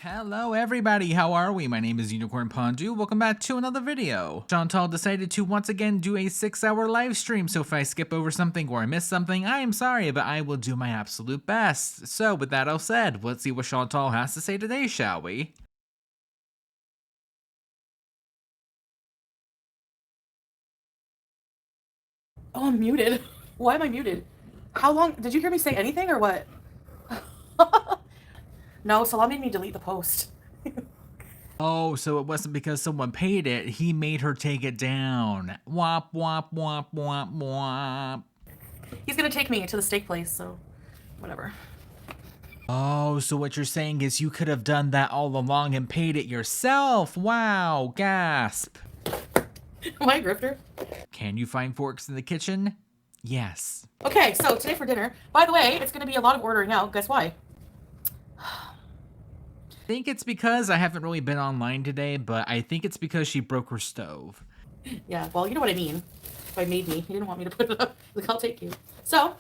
Hello everybody, how are we? My name is Unicorn Pondu. Welcome back to another video. Chantal decided to once again do a 6-hour live stream, so if I skip over something or I miss something, I am sorry, but I will do my absolute best. So with that all said, let's see what Chantal has to say today, shall we? Oh, I'm muted. Why am I muted? How long? Did you hear me say anything or what? No, Salah made me delete the post. Oh, so it wasn't because someone paid it, he made her take it down. Womp womp womp womp womp. He's gonna take me to the steak place, so whatever. Oh, so what you're saying is you could have done that all along and paid it yourself. Wow, gasp. Am I a grifter? Can you find forks in the kitchen? Yes. Okay, so today for dinner, by the way, it's gonna be a lot of ordering out. Guess why? I think it's because I haven't really been online today, but I think it's because she broke her stove. Yeah, well, you know what I mean. By made me. He didn't want me to put it up. Like, I'll take you. So,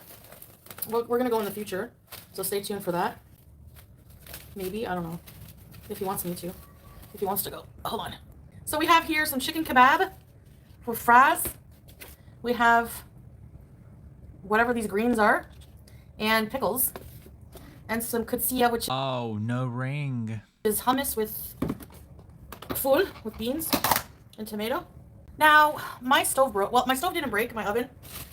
we're gonna go in the future, so stay tuned for that. Maybe, I don't know. If he wants me to. If he wants to go. Hold on. So we have here some chicken kebab with fries. We have whatever these greens are, and pickles, and some kutsia, which Oh, no ring. is hummus with full with beans and tomato. Now, my stove broke. Well, my stove didn't break, my oven,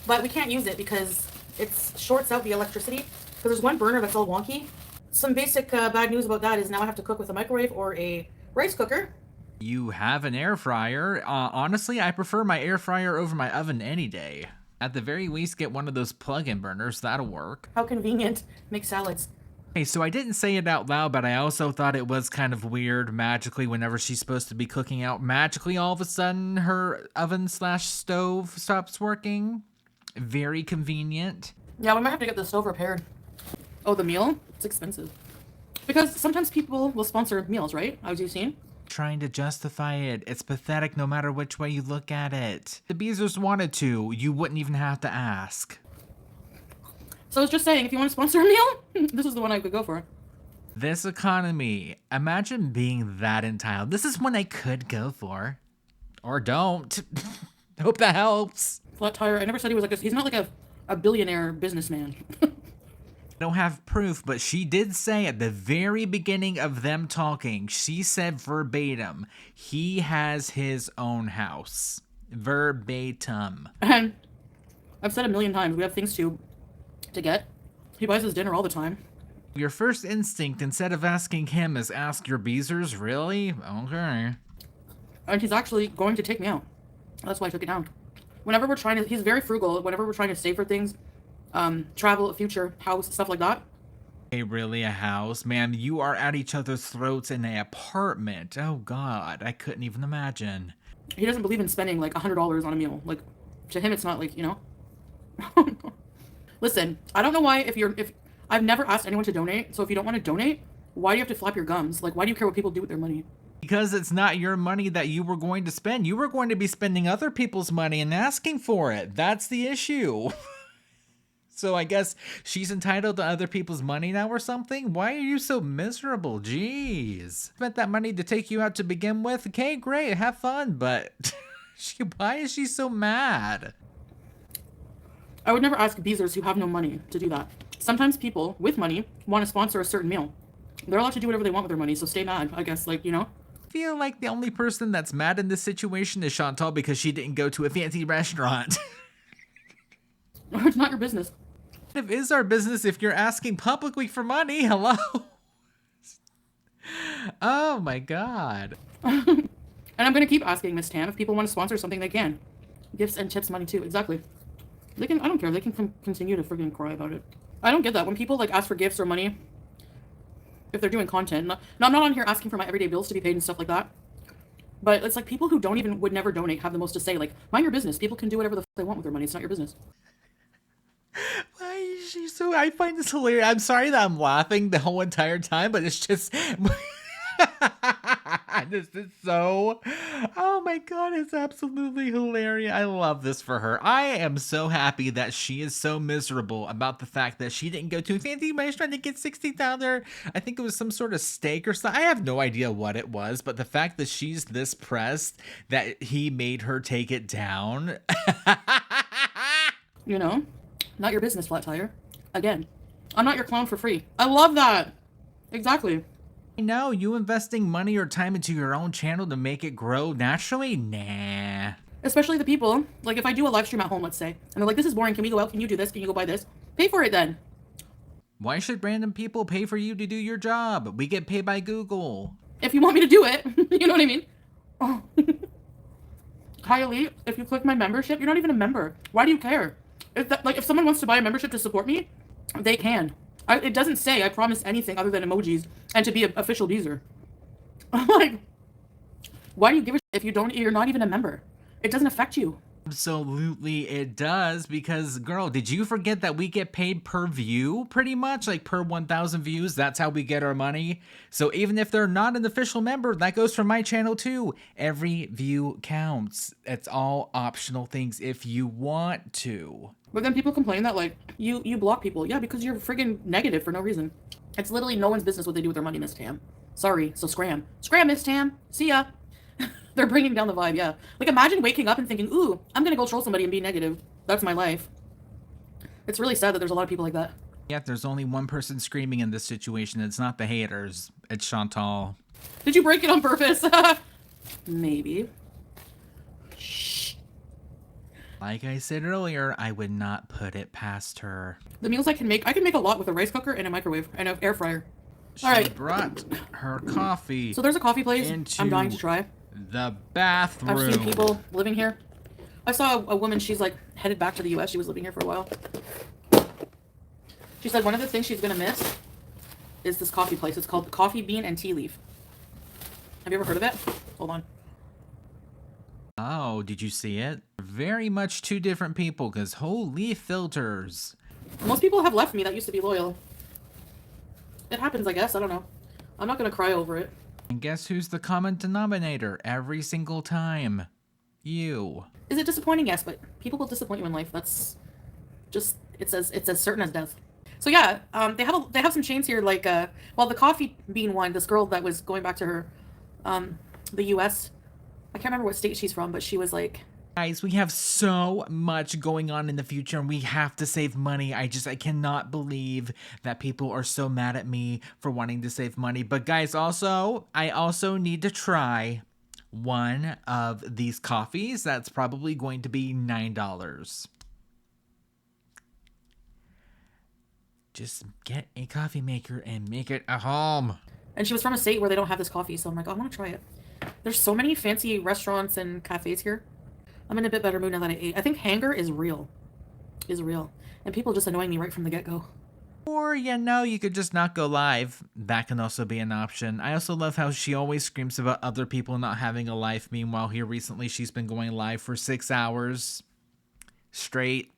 but we can't use it because it shorts out the electricity. Because there's one burner that's all wonky. Some basic bad news about that is now I have to cook with a microwave or a rice cooker. You have an air fryer. Honestly, I prefer my air fryer over my oven any day. At the very least, get one of those plug-in burners. That'll work. How convenient. Make salads. Okay, so I didn't say it out loud, but I also thought it was kind of weird, magically, whenever she's supposed to be cooking out, magically all of a sudden her oven/stove stops working. Very convenient. Yeah, we might have to get the stove repaired. Oh, the meal? It's expensive. Because sometimes people will sponsor meals, right? As you've seen. Trying to justify it. It's pathetic no matter which way you look at it. The Beezers wanted to. You wouldn't even have to ask. So I was just saying, if you want to sponsor a meal, this is the one I could go for. This economy. Imagine being that entitled. This is one I could go for. Or don't. Hope that helps. Flat tire. I never said he was like this. He's not like a billionaire businessman. I don't have proof, but she did say at the very beginning of them talking, she said verbatim, he has his own house. Verbatim. And I've said a million times, we have things to get. He buys us dinner all the time. Your first instinct, instead of asking him, is ask your Beezers? Really? Okay. And he's actually going to take me out. That's why I took it down. Whenever we're trying to, he's very frugal. Whenever we're trying to save for things, travel, future, house, stuff like that. Hey, really, a house? Man, you are at each other's throats in an apartment. Oh God, I couldn't even imagine. He doesn't believe in spending like $100 on a meal. Like, to him, it's not like, you know. Listen, I don't know why if I've never asked anyone to donate, so if you don't want to donate, why do you have to flap your gums? Like, why do you care what people do with their money? Because it's not your money that you were going to spend. You were going to be spending other people's money and asking for it. That's the issue. So I guess she's entitled to other people's money now or something? Why are you so miserable? Jeez. Spent that money to take you out to begin with? Okay, great, have fun, but why is she so mad? I would never ask Beezers who have no money to do that. Sometimes people with money want to sponsor a certain meal. They're allowed to do whatever they want with their money, so stay mad, I guess, like, you know? I feel like the only person that's mad in this situation is Chantal because she didn't go to a fancy restaurant. It's not your business. It is our business if you're asking publicly for money. Hello? Oh my God. And I'm going to keep asking Miss Tam if people want to sponsor something, they can. Gifts and tips money too, exactly. They can, I don't care, they can continue to freaking cry about it. I don't get that. When people like ask for gifts or money, if they're doing content, no, I'm not on here asking for my everyday bills to be paid and stuff like that. But it's like people who would never donate have the most to say. Like, mind your business. People can do whatever the they want with their money. It's not your business. Why is she so... I find this hilarious. I'm sorry that I'm laughing the whole entire time, but it's just... This is so, oh my god, it's absolutely hilarious. I love this for her. I am so happy that she is so miserable about the fact that she didn't go to a fancy restaurant to get $60. I think it was some sort of steak or something. I have no idea what it was, but the fact that she's this pressed that he made her take it down. You know, not your business, flat tire. Again, I'm not your clown for free. I love that. Exactly. No, you investing money or time into your own channel to make it grow naturally? Nah. Especially the people, like if I do a live stream at home, let's say, and they're like, this is boring, can we go out, can you do this, can you go buy this? Pay for it then. Why should random people pay for you to do your job? We get paid by Google. If you want me to do it, you know what I mean? Oh. Kylie, if you click my membership, you're not even a member. Why do you care? If someone wants to buy a membership to support me, they can. It doesn't say I promise anything other than emojis and to be an official Beezer. I'm like, why do you give a shit if you're not even a member? It doesn't affect you. Absolutely it does, because girl, did you forget that we get paid per view pretty much? Like per 1,000 views, that's how we get our money. So even if they're not an official member, that goes for my channel too. Every view counts. It's all optional things if you want to. But then people complain that like you block people. Yeah, because you're friggin' negative for no reason. It's literally no one's business what they do with their money, Miss Tam. Sorry, so scram. Scram, Miss Tam. See ya. They're bringing down the vibe, yeah. Like, imagine waking up and thinking, ooh, I'm gonna go troll somebody and be negative. That's my life. It's really sad that there's a lot of people like that. Yet there's only one person screaming in this situation. It's not the haters. It's Chantal. Did you break it on purpose? Maybe. Shh. Like I said earlier, I would not put it past her. The meals I can make a lot with a rice cooker and a microwave and an air fryer. All right. She brought her coffee. So there's a coffee place I'm dying to try. The bathroom. I've seen people living here. I saw a woman, she's like headed back to the US. She was living here for a while. She said one of the things she's gonna miss is this coffee place. It's called Coffee Bean and Tea Leaf. Have you ever heard of it? Hold on. Oh, did you see it? Very much two different people, because holy filters. Most people have left me that used to be loyal. It happens, I guess. I don't know. I'm not gonna cry over it. And guess who's the common denominator every single time? You. Is it disappointing? Yes, but people will disappoint you in life. That's just, it's as certain as death. So yeah, they have some chains here, like well, the Coffee Bean one, this girl that was going back to her the US, I can't remember what state she's from, but she was like, guys, we have so much going on in the future and we have to save money. I cannot believe that people are so mad at me for wanting to save money. But guys, I also need to try one of these coffees. That's probably going to be $9. Just get a coffee maker and make it at home. And she was from a state where they don't have this coffee, so I'm like, oh, I want to try it. There's so many fancy restaurants and cafes here. I'm in a bit better mood now that I ate. I think hunger is real. And people just annoying me right from the get-go. Or, you could just not go live. That can also be an option. I also love how she always screams about other people not having a life. Meanwhile, here recently, she's been going live for 6 hours straight.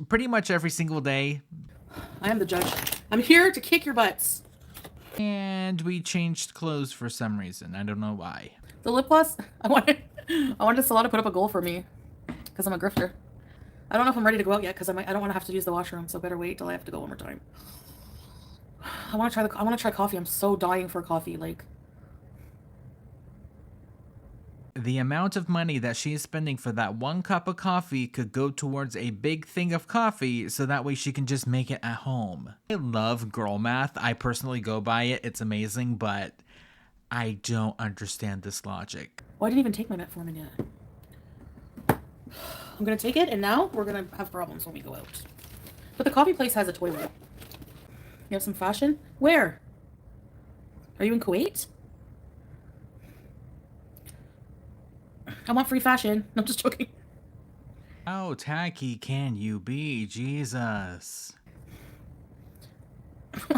Pretty much every single day. I am the judge. I'm here to kick your butts. And we changed clothes for some reason. I don't know why. The lip gloss, I wanted Salah to put up a goal for me because I'm a grifter. I don't know if I'm ready to go out yet because I don't want to have to use the washroom, so better wait till I have to go one more time. I want to try coffee. I'm so dying for coffee. Like, the amount of money that she's spending for that one cup of coffee could go towards a big thing of coffee, so that way she can just make it at home. I love girl math. I personally go by it. It's amazing, but I don't understand this logic. Well, I didn't even take my metformin yet. I'm going to take it, and now we're going to have problems when we go out. But the coffee place has a toilet. You have some fashion? Where? Are you in Kuwait? I want free fashion. I'm just joking. How tacky can you be? Jesus.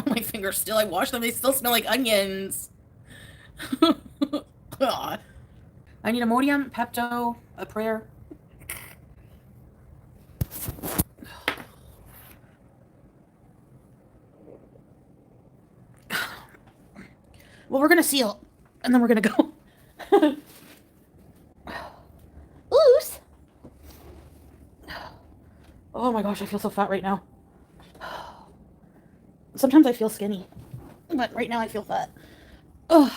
My fingers still, I wash them. They still smell like onions. I need Imodium, Pepto, a prayer. Well, we're gonna seal, and then we're gonna go. Loose. Oh my gosh, I feel so fat right now. Sometimes I feel skinny, but right now I feel fat. Ugh.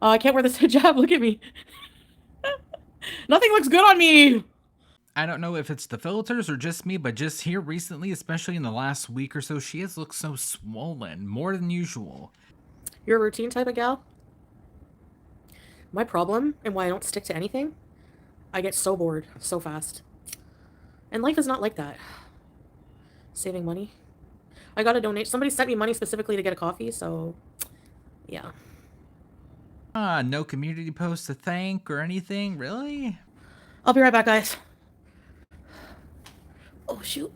Oh, I can't wear this hijab. Look at me. Nothing looks good on me. I don't know if it's the filters or just me, but just here recently, especially in the last week or so, she has looked so swollen, more than usual. You're a routine type of gal? My problem, and why I don't stick to anything, I get so bored so fast. And life is not like that. Saving money. I gotta donate. Somebody sent me money specifically to get a coffee, so yeah. No community post to thank or anything, really? I'll be right back, guys. Oh, shoot.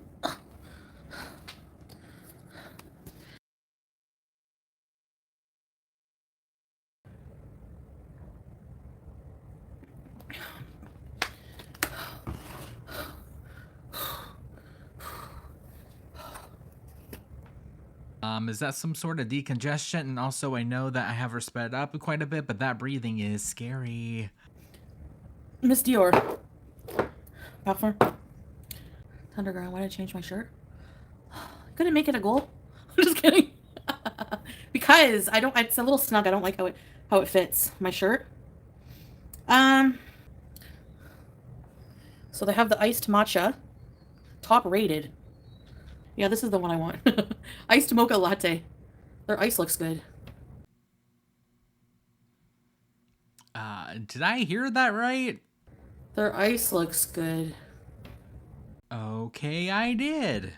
Is that some sort of decongestion? And also, I know that I have her sped up quite a bit, but that breathing is scary. Miss Dior. Parfum. Underground, why did I change my shirt? Couldn't make it a goal. I'm just kidding. Because I don't. It's a little snug. I don't like how it fits my shirt. So they have the iced matcha, top rated. Yeah, this is the one I want. Iced mocha latte. Their ice looks good. Did I hear that right? Their ice looks good. Okay, I did.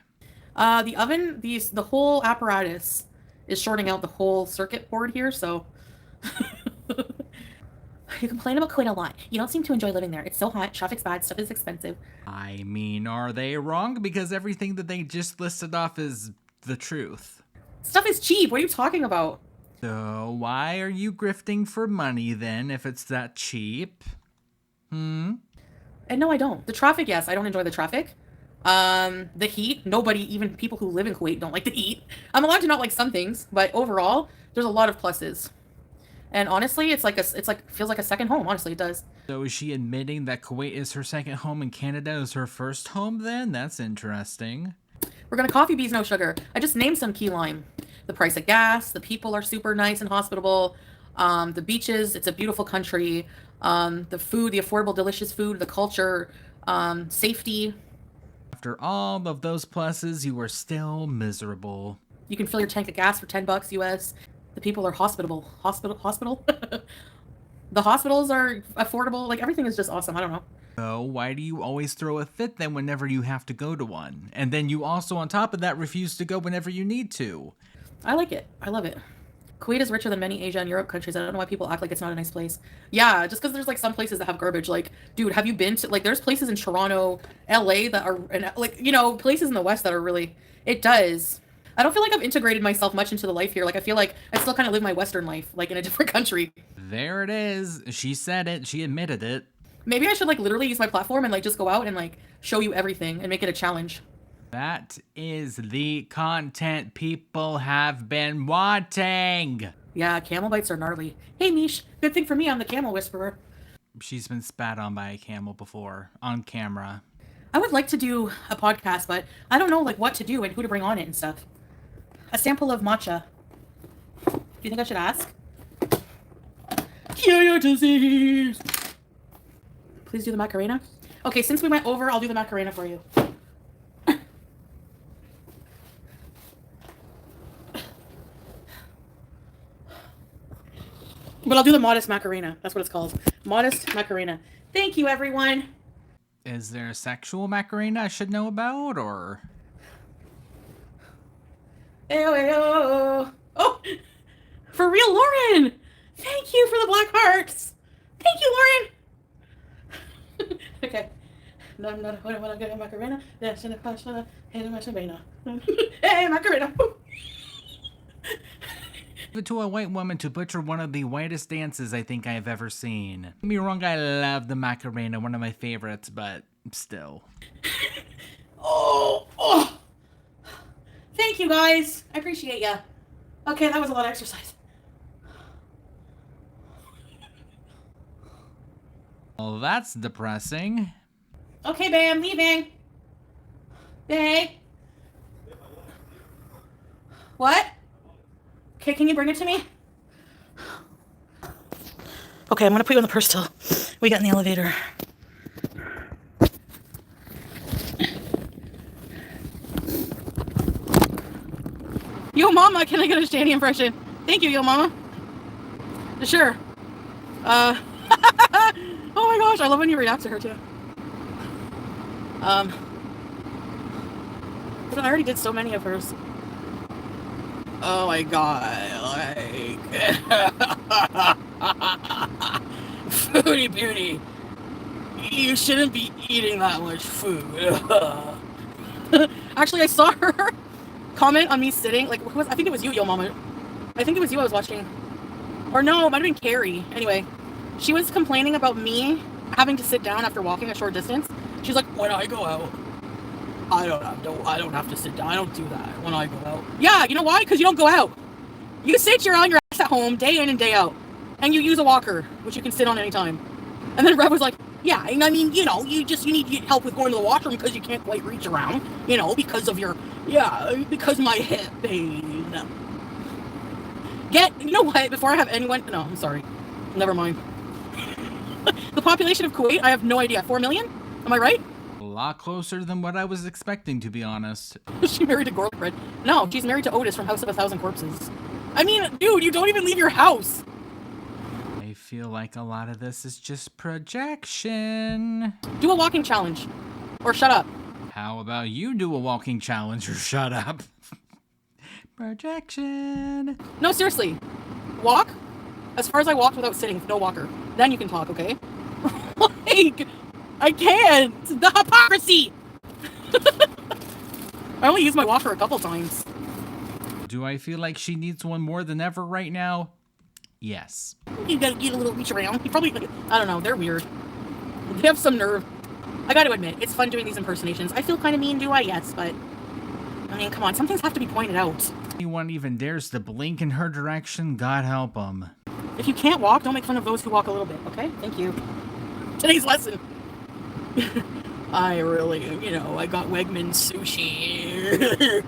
The oven, the whole apparatus is shorting out the whole circuit board here, so you complain about Kuwait a lot. You don't seem to enjoy living there. It's so hot, traffic's bad, stuff is expensive. I mean, are they wrong? Because everything that they just listed off is the truth. Stuff is cheap. What are you talking about? So why are you grifting for money then if it's that cheap? And no, I don't. The traffic, yes, I don't enjoy the traffic. The heat, nobody, even people who live in Kuwait don't like the heat. I'm allowed to not like some things, but overall, there's a lot of pluses. And honestly, feels like a second home. Honestly, it does. So is she admitting that Kuwait is her second home and Canada is her first home then? That's interesting. We're gonna coffee bees, no sugar. I just named some key lime. The price of gas, the people are super nice and hospitable. The beaches, it's a beautiful country. The food, the affordable, delicious food, the culture, safety. After all of those pluses, you are still miserable. You can fill your tank of gas for $10 US. The people are hospitable. Hospital? The hospitals are affordable. Like, everything is just awesome. I don't know. So why do you always throw a fit then whenever you have to go to one? And then you also, on top of that, refuse to go whenever you need to. I like it. I love it. Kuwait is richer than many Asia and Europe countries. I don't know why people act like it's not a nice place. Yeah, just because there's like some places that have garbage. Like, dude, have you been to, like, there's places in Toronto, LA that are, and like, you know, places in the West that are really, it does. I don't feel like I've integrated myself much into the life here. Like, I feel like I still kind of live my Western life, like in a different country. There it is. She said it. She admitted it. Maybe I should like literally use my platform and like just go out and like show you everything and make it a challenge. That is the content people have been wanting. Yeah, camel bites are gnarly. Hey, Mish, good thing for me, I'm the camel whisperer. She's been spat on by a camel before, on camera. I would like to do a podcast, but I don't know like what to do and who to bring on it and stuff. A sample of matcha. Do you think I should ask? Cure your disease. Please do the Macarena. Okay, since we went over, I'll do the Macarena for you. But I'll do the modest Macarena. That's what it's called. Modest Macarena. Thank you, everyone. Is there a sexual Macarena I should know about, or? Ayo, ayo. Oh, for real, Lauren. Thank you for the black hearts. Thank you, Lauren. Okay. No, I'm not what I get Macarena. Yes, in the pasta, and Macarena. Hey, Macarena. Give it to a white woman to butcher one of the whitest dances I think I have ever seen. Don't get me wrong, I love the Macarena, one of my favorites, but still. Oh. Thank you, guys. I appreciate ya. Okay, that was a lot of exercise. Well, that's depressing. Okay, babe, I'm leaving. Babe. What? Okay, can you bring it to me? Okay, I'm gonna put you on the purse till we get in the elevator. Yo, mama, can I get a Shani impression? Thank you, yo, mama. Sure. Oh my gosh, I love when you react to her too. But I already did so many of hers. Oh my god, like Foodie Beauty, you shouldn't be eating that much food. Actually, I saw her comment on me sitting, like, I think it was you, yo mama. I think it was you I was watching. Or no, it might have been Carrie. Anyway, she was complaining about me having to sit down after walking a short distance. She's like, when I go out, I don't have to sit down. I don't do that when I go out. Yeah, you know why? Because you don't go out. You sit your on your ass at home day in and day out. And you use a walker, which you can sit on anytime. And then Rev was like, yeah, and I mean, you know, you need to get help with going to the washroom because you can't quite reach around, you know, because of your, because my hip pain. You know what, before I have anyone, no, I'm sorry. Never mind. The population of Kuwait, I have no idea. 4 million? Am I right? A lot closer than what I was expecting, to be honest. Is she married to Gorkred? No, she's married to Otis from House of a Thousand Corpses. I mean, dude, you don't even leave your house. I feel like a lot of this is just projection. Do a walking challenge. Or shut up. How about you do a walking challenge or shut up? Projection. No, seriously. Walk as far as I walked without sitting, no walker. Then you can talk, okay? Like, I can't. The hypocrisy. I only used my walker a couple times. Do I feel like she needs one more than ever right now? Yes. You gotta get a little reach around. You probably, I don't know, they're weird. They have some nerve. I gotta admit, it's fun doing these impersonations. I feel kind of mean, do I? Yes, but I mean, come on, some things have to be pointed out. Anyone even dares to blink in her direction, God help them. If you can't walk, don't make fun of those who walk a little bit, okay? Thank you. Today's lesson. I really, you know, I got Wegman sushi.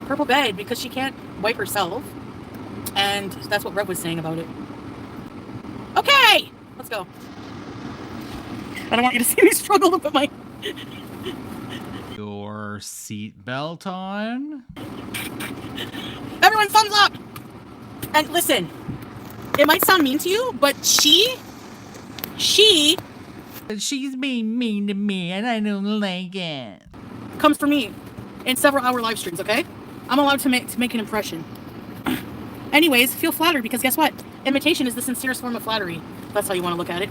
Purple bed because she can't wipe herself. And that's what Rev was saying about it. Okay, let's go. I don't want you to see me struggle to put my... Your seatbelt on? Everyone thumbs up! And listen, it might sound mean to you, but she's being mean to me and I don't like it. Comes for me in several hour live streams, okay? I'm allowed to make an impression. Anyways, feel flattered because guess what? Imitation is the sincerest form of flattery. That's how you want to look at it.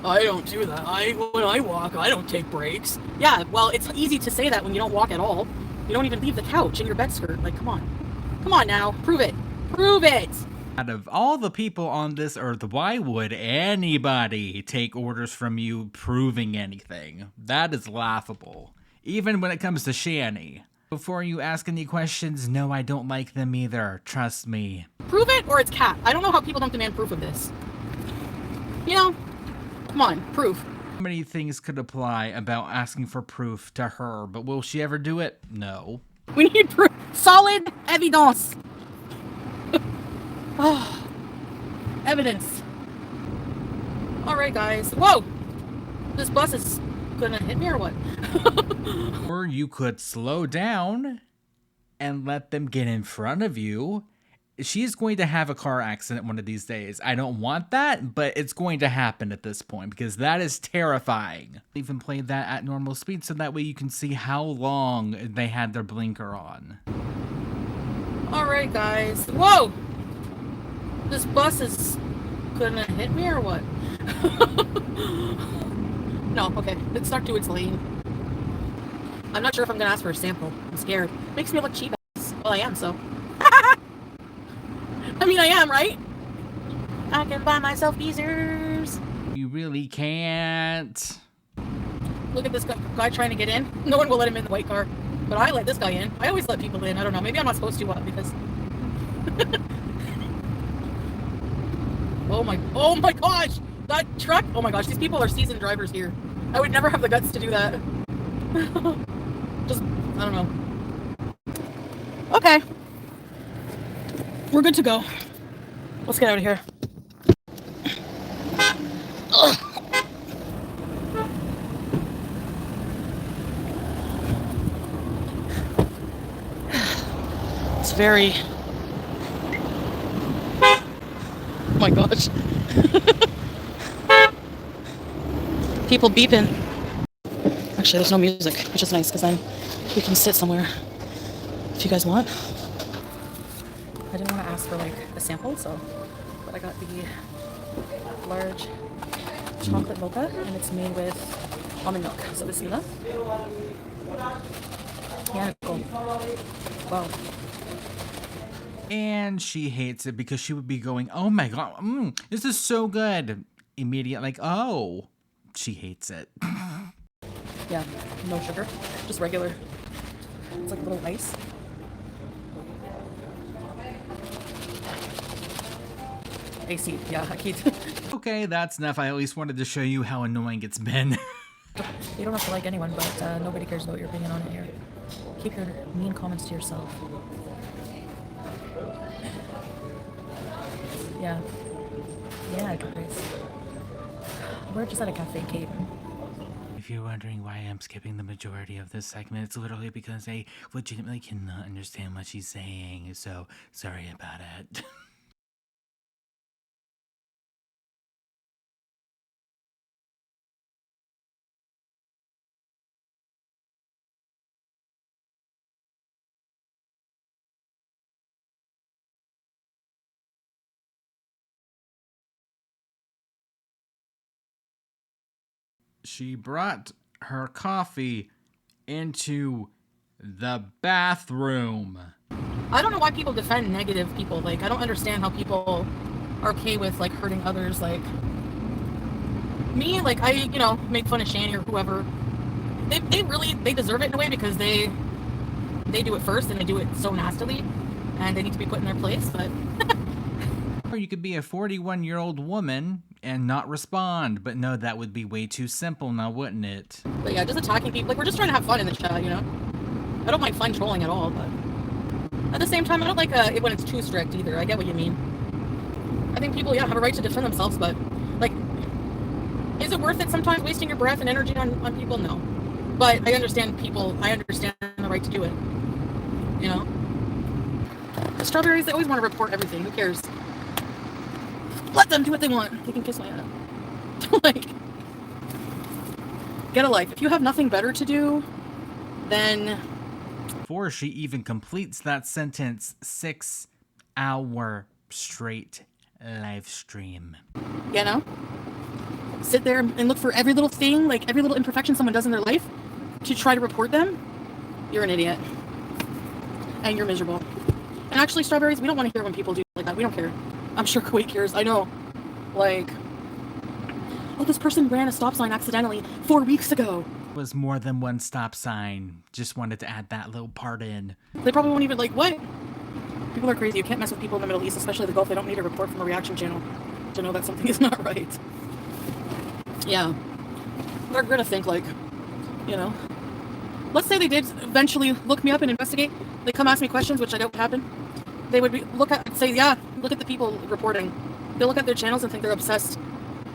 I don't do that. When I walk, I don't take breaks. Yeah, well, it's easy to say that when you don't walk at all. You don't even leave the couch in your bed skirt. Like, come on. Come on now. Prove it. Prove it. Out of all the people on this earth, why would anybody take orders from you proving anything? That is laughable. Even when it comes to Shani. Before you ask any questions, no, I don't like them either. Trust me. Prove it or it's cat. I don't know how people don't demand proof of this. You know? Come on, proof. How many things could apply about asking for proof to her, but will she ever do it? No. We need proof. Solid evidence. Oh, evidence. Alright, guys. Whoa! This bus is gonna hit me or what? Or you could slow down and let them get in front of you. She's going to have a car accident one of these days. I don't want that, but it's going to happen at this point because that is terrifying. Even play that at normal speed so that way you can see how long they had their blinker on. Alright, guys. Whoa! This bus is gonna hit me or what? No, okay. Let's start to its lane. I'm not sure if I'm gonna ask for a sample. I'm scared. Makes me look cheap ass. Well, I am, so. I mean, I am, right? I can buy myself geezers. You really can't. Look at this guy trying to get in. No one will let him in the white car. But I let this guy in. I always let people in. I don't know. Maybe I'm not supposed to because... oh my gosh! That truck! Oh my gosh, these people are seasoned drivers here. I would never have the guts to do that. Just, I don't know. Okay. We're good to go. Let's get out of here. Ugh. It's very... oh my gosh. People beeping. Actually, there's no music, which is nice because then we can sit somewhere if you guys want. I didn't want to ask for like a sample, but I got the large chocolate mocha and it's made with almond milk. So bismillah. Yeah, cool. Wow. And she hates it because she would be going, oh my god, this is so good. Immediate, like, oh, she hates it. Yeah, no sugar, just regular. It's like a little ice. AC, yeah, Keith. Okay, that's enough. I at least wanted to show you how annoying it's been. You don't have to like anyone, but nobody cares about your opinion on it here. Keep your mean comments to yourself. Yeah. Yeah, Grace. We're just at a cafe, Kate. If you're wondering why I'm skipping the majority of this segment, it's literally because I legitimately cannot understand what she's saying, so sorry about it. She brought her coffee into the bathroom. I don't know why people defend negative people. Like, I don't understand how people are okay with, like, hurting others. Like, me, like, I, you know, make fun of Shani or whoever. They deserve it in a way because they do it first and they do it so nastily. And they need to be put in their place, but... Or you could be a 41-year-old woman and not respond, but no, that would be way too simple now, wouldn't it? But yeah, just attacking people. Like, we're just trying to have fun in the chat, you know? I don't mind fun trolling at all, but... At the same time, I don't like it when it's too strict either. I get what you mean. I think people, yeah, have a right to defend themselves, but, like, is it worth it sometimes wasting your breath and energy on people? No. But I understand the right to do it. You know? The strawberries, they always want to report everything. Who cares? Let them do what they want. They can kiss my ass. Like, get a life. If you have nothing better to do, then... Before she even completes that sentence, 6-hour straight live stream. You know? Sit there and look for every little thing, like every little imperfection someone does in their life to try to report them. You're an idiot. And you're miserable. And actually, strawberries, we don't want to hear when people do like that. We don't care. I'm sure Kuwait cares. I know. Like, oh, this person ran a stop sign accidentally 4 weeks ago. Was more than one stop sign. Just wanted to add that little part in. They probably won't even, like, what? People are crazy. You can't mess with people in the Middle East, especially the Gulf. They don't need a report from a reaction channel to know that something is not right. Yeah. They're gonna think, like, you know. Let's say they did eventually look me up and investigate. They come ask me questions, which I doubt would happen. They would look at the people reporting. They'll look at their channels and think they're obsessed,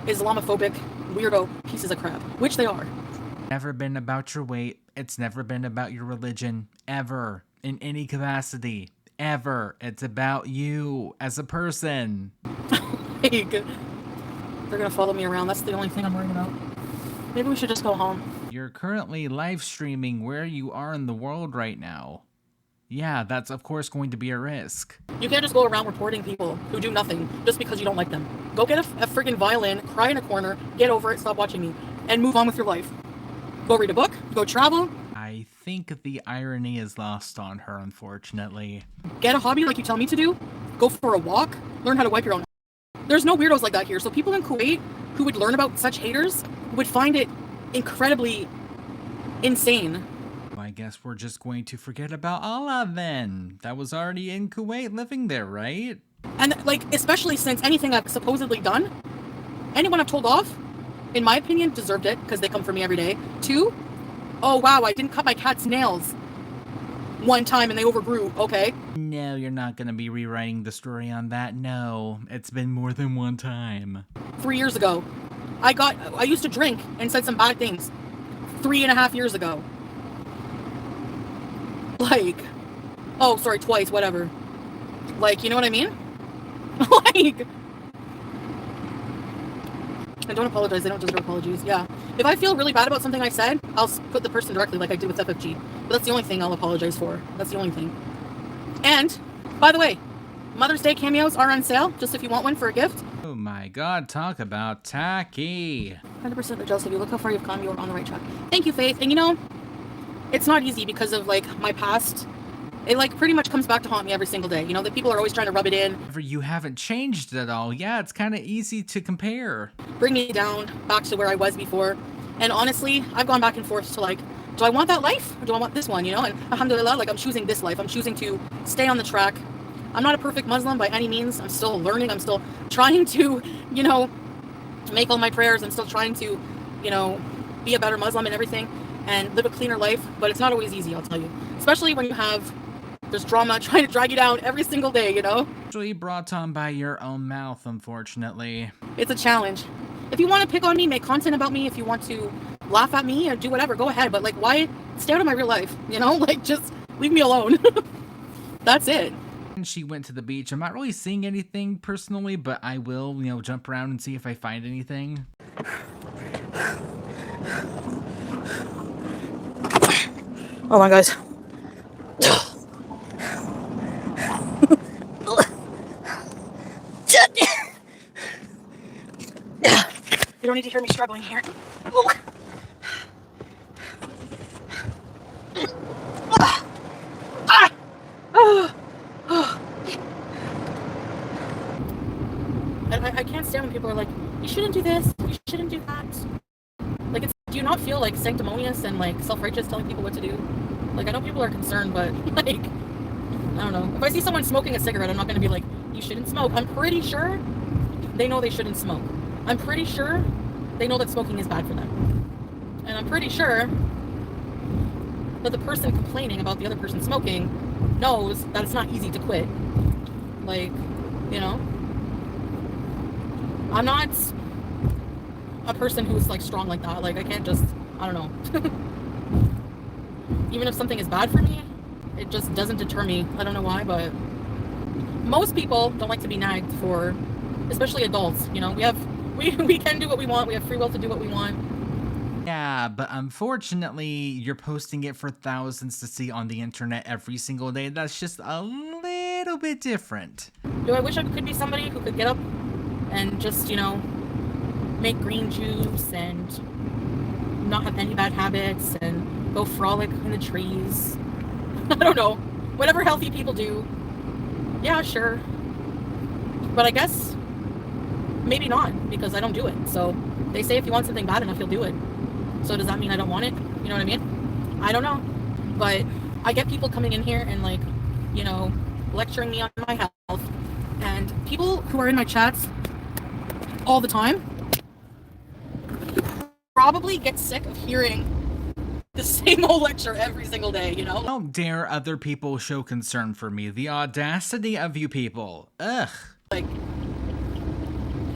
Islamophobic, weirdo pieces of crap, which they are. Never been about your weight. It's never been about your religion, ever, in any capacity, ever. It's about you as a person. They're gonna follow me around. That's the only thing I'm worried about. Maybe we should just go home. You're currently live streaming where you are in the world right now. Yeah, that's of course going to be a risk. You can't just go around reporting people who do nothing just because you don't like them. Go get a freaking violin, cry in a corner, get over it, stop watching me, and move on with your life. Go read a book, go travel. I think the irony is lost on her, unfortunately. Get a hobby like you tell me to do. Go for a walk, learn how to wipe your own. There's no weirdos like that here, so people in Kuwait who would learn about such haters would find it incredibly insane. I I guess we're just going to forget about Allah then. That was already in Kuwait living there, right? And like, especially since anything I've supposedly done, anyone I've told off, in my opinion, deserved it because they come for me every day. 2, oh wow, I didn't cut my cat's nails one time and they overgrew. Okay. No, you're not going to be rewriting the story on that. No, it's been more than one time. 3 years ago, I used to drink and said some bad things. 3.5 years ago. Like, oh, sorry, twice, whatever. Like, you know what I mean? Like, and don't apologize. They don't deserve apologies. Yeah. If I feel really bad about something I said, I'll put the person directly like I did with FFG. But that's the only thing I'll apologize for. That's the only thing. And, by the way, Mother's Day cameos are on sale, just if you want one for a gift. Oh my god, talk about tacky. 100% jealous of you. Look how far you've come. You're on the right track. Thank you, Faith. And you know, it's not easy because of like my past. It like pretty much comes back to haunt me every single day. You know, that people are always trying to rub it in. You haven't changed at all. Yeah, it's kind of easy to compare. Bring me down back to where I was before. And honestly, I've gone back and forth to like, do I want that life or do I want this one, you know? And alhamdulillah, like I'm choosing this life. I'm choosing to stay on the track. I'm not a perfect Muslim by any means. I'm still learning. I'm still trying to, you know, make all my prayers. I'm still trying to, you know, be a better Muslim and everything and live a cleaner life. But it's not always easy, I'll tell you. Especially when you have, there's drama trying to drag you down every single day, you know? Usually brought on by your own mouth, unfortunately. It's a challenge. If you want to pick on me, make content about me, if you want to laugh at me or do whatever, go ahead. But like, why stay out of my real life? You know, like just leave me alone. That's it. She went to the beach. I'm not really seeing anything personally, but I will, you know, jump around and see if I find anything. Oh my guys. You don't need to hear me struggling here. And I can't stand when people are like, you shouldn't do this, you shouldn't do that. Like, do you not feel like sanctimonious and like self-righteous telling people what to do? Like, I know people are concerned, but like, I don't know. If I see someone smoking a cigarette, I'm not going to be like, you shouldn't smoke. I'm pretty sure they know they shouldn't smoke. I'm pretty sure they know that smoking is bad for them. And I'm pretty sure that the person complaining about the other person smoking knows that it's not easy to quit. Like, you know, I'm not a person who's like strong like that. Like, I can't just, I don't know. Even if something is bad for me, it just doesn't deter me. I don't know why, but most people don't like to be nagged for, especially adults. You know, we can do what we want. We have free will to do what we want. Yeah, but unfortunately, you're posting it for thousands to see on the internet every single day. That's just a little bit different. Do I wish I could be somebody who could get up and just, you know, make green juice and not have any bad habits and go frolic in the trees? I don't know. Whatever healthy people do. Yeah, sure. But I guess maybe not, because I don't do it. So they say if you want something bad enough, you'll do it. So does that mean I don't want it? You know what I mean? I don't know. But I get people coming in here and like, you know, lecturing me on my health. And people who are in my chats all the time probably get sick of hearing the same old lecture every single day, you know? How dare other people show concern for me? The audacity of you people. Ugh. Like,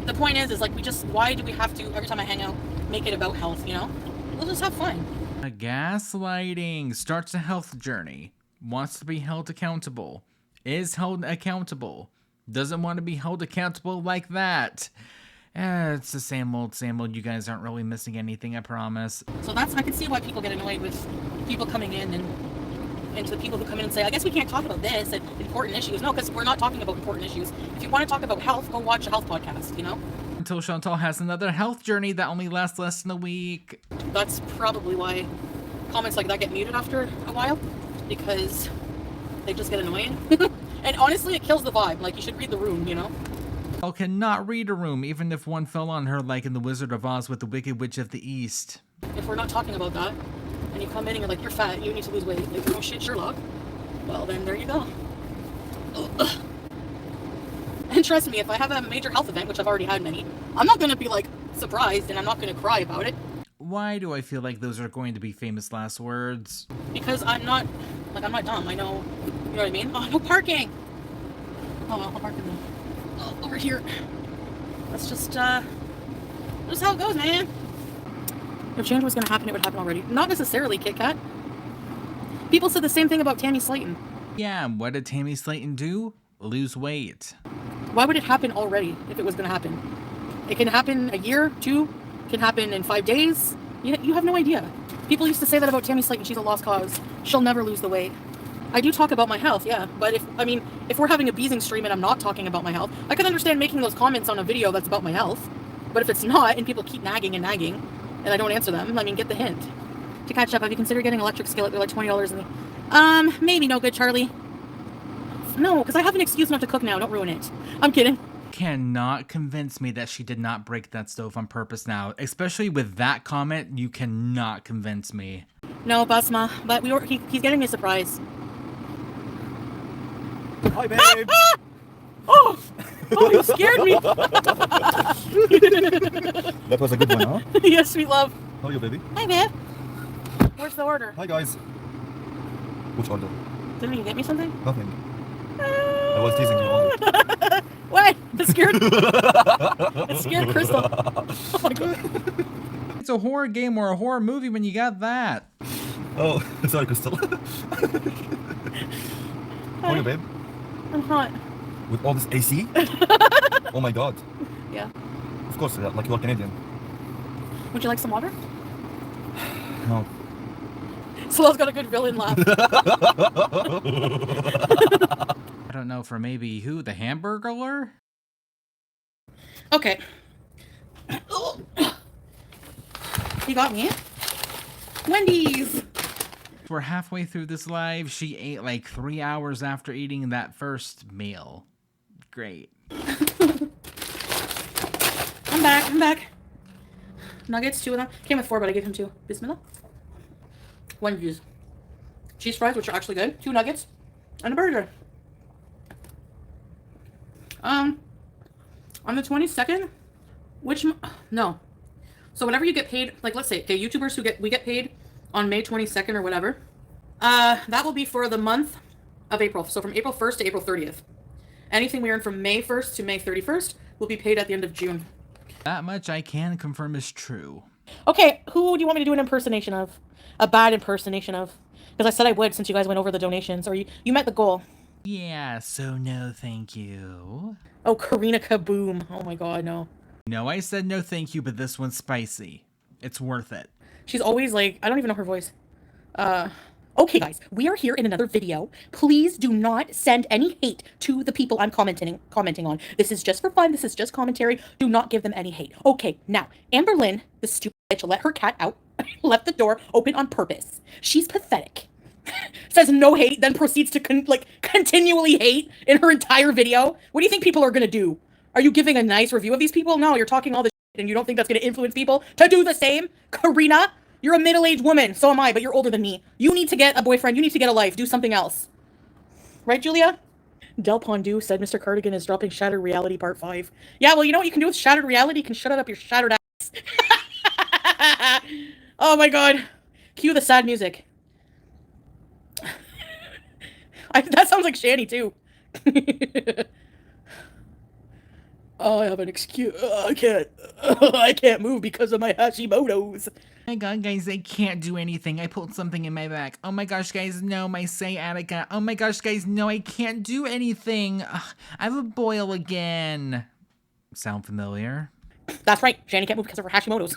the point is like, why do we have to, every time I hang out, make it about health, you know? We'll just have fun. Gaslighting starts a health journey. Wants to be held accountable. Is held accountable. Doesn't want to be held accountable like that. It's the same old, same old. You guys aren't really missing anything, I promise. So I can see why people get annoyed with people coming in and to the people who come in and say, I guess we can't talk about this and important issues. No, because we're not talking about important issues. If you want to talk about health, go watch a health podcast, you know? Until Chantal has another health journey that only lasts less than a week. That's probably why comments like that get muted after a while, because they just get annoying. And honestly, it kills the vibe. Like, you should read the room, you know? Chantal cannot read a room, even if one fell on her like in The Wizard of Oz with the Wicked Witch of the East. If we're not talking about that, and you come in and you're like, you're fat, you need to lose weight. Like, oh shit, Sherlock. Well, then there you go. Ugh. And trust me, if I have a major health event, which I've already had many, I'm not gonna be like surprised, and I'm not gonna cry about it. Why do I feel like those are going to be famous last words? Because I'm not dumb. I know, you know what I mean? Oh, no parking! Oh, well, I'll park in over here. That's just how it goes, man. If change was gonna happen, it would happen already. Not necessarily, Kit Kat. People said the same thing about Tammy Slayton. Yeah, what did Tammy Slayton do? Lose weight. Why would it happen already if it was gonna happen? It can happen a year, 2, can happen in 5 days. You have no idea. People used to say that about Tammy Slayton. She's a lost cause. She'll never lose the weight. I do talk about my health, yeah. But if we're having a beezing stream and I'm not talking about my health, I can understand making those comments on a video that's about my health. But if it's not, and people keep nagging, and I don't answer them, I mean, get the hint. To catch up, have you considered getting electric skillet? They're like $20 in the... maybe no good, Charlie. No, because I have an excuse not to cook now. Don't ruin it. I'm kidding. Cannot convince me that she did not break that stove on purpose now. Especially with that comment, you cannot convince me. No, Basma, but he's getting me a surprise. Hi, babe. Oh, you scared me. That was a good one, huh? Yes, sweet love. How are you, baby? Hi, babe. Where's the order? Hi, guys. Which order? Didn't you get me something? Nothing. I was teasing you only. What? It scared Crystal. Oh my god. It's a horror game or a horror movie when you got that. Oh, sorry, Crystal. How are you, babe? I'm hot. With all this AC? Oh my god. Yeah. Of course, like you're Canadian. Would you like some water? No. Slo's got a good villain laugh. I don't know, for maybe who? The Hamburglar? Okay. You got me? Wendy's! We're halfway through this live. She ate like 3 hours after eating that first meal. Great. I'm back. Nuggets, 2 of them. Came with 4, but I gave him 2. Bismillah. Wendy's. Cheese fries, which are actually good. 2 nuggets. And a burger. On the 22nd, no. So whenever you get paid, like let's say, okay, YouTubers we get paid on May 22nd or whatever, that will be for the month of April. So from April 1st to April 30th. Anything we earn from May 1st to May 31st will be paid at the end of June. That much I can confirm is true. Okay, who do you want me to do an impersonation of? A bad impersonation of? Because I said I would since you guys went over the donations, or you met the goal. Yeah, so no thank you. Oh, Karina Kaboom. Oh my god, no. No, I said no thank you, but this one's spicy. It's worth it. She's always like, I don't even know her voice. Okay guys, we are here in another video. Please do not send any hate to the people I'm commenting on. This is just for fun. This is just commentary. Do not give them any hate. Okay, now, Amber Lynn, the stupid bitch, let her cat out, left the door open on purpose. She's pathetic. Says no hate, then proceeds to continually hate in her entire video. What do you think people are gonna do? Are you giving a nice review of these people? No, you're talking all this shit and you don't think that's gonna influence people to do the same? Karina, you're a middle-aged woman. So am I, but you're older than me. You need to get a boyfriend. You need to get a life. Do something else. Right, Julia? Del Pondu said Mr. Cardigan is dropping Shattered Reality Part 5. Yeah, well, you know what you can do with Shattered Reality? You can shut it up your shattered ass. Oh my god. Cue the sad music. That sounds like Shani too. Oh, I have an excuse. I can't move because of my Hashimoto's. Oh my god, guys, I can't do anything. I pulled something in my back. Oh my gosh, guys, no, my sciatica. Oh my gosh, guys, no, I can't do anything. Ugh, I have a boil again. Sound familiar? That's right. Shani can't move because of her Hashimoto's.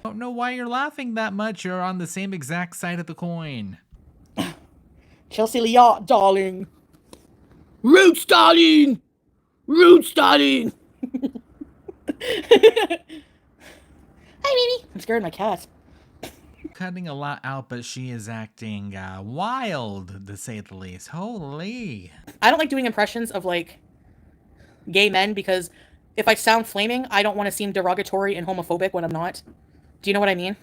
I don't know why you're laughing that much. You're on the same exact side of the coin. Chelsea Liot, darling. Roots, darling! Roots, darling! Hi, baby. I'm scared of my cat. Cutting a lot out, but she is acting wild, to say the least. Holy. I don't like doing impressions of, like, gay men because if I sound flaming, I don't want to seem derogatory and homophobic when I'm not. Do you know what I mean?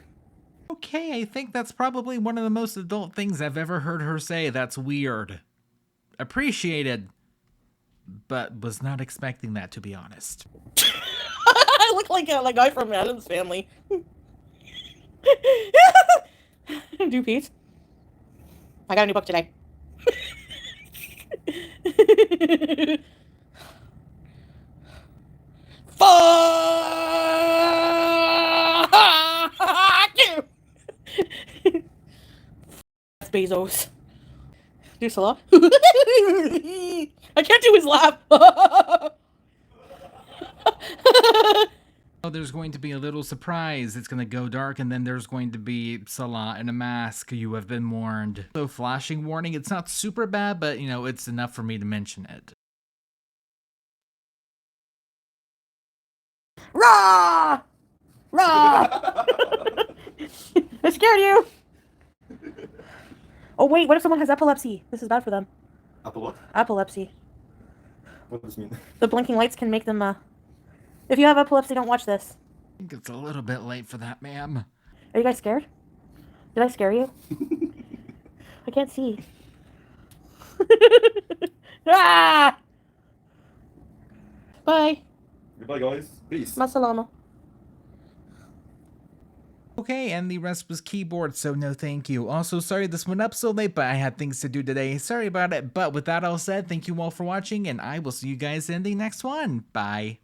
Okay, I think that's probably one of the most adult things I've ever heard her say. That's weird. Appreciated, but was not expecting that, to be honest. I look like a guy from Adam's Family. Do Pete. I got a new book today. Fuck you! That's Bezos. Do Salah. I can't do his laugh. Oh, there's going to be a little surprise. It's going to go dark, and then there's going to be Salah in a mask. You have been warned. So, flashing warning. It's not super bad, but, you know, it's enough for me to mention it. Rah! Rah! I scared you! Oh wait, what if someone has epilepsy? This is bad for them. Apple what? Epilepsy. What does this mean? The blinking lights can make them, If you have epilepsy, don't watch this. I think it's a little bit late for that, ma'am. Are you guys scared? Did I scare you? I can't see. Ah! Bye. Goodbye, guys. Peace. Masalama. Okay, and the rest was keyboard, so no thank you. Also, sorry this went up so late, but I had things to do today. Sorry about it, but with that all said, thank you all for watching, and I will see you guys in the next one. Bye.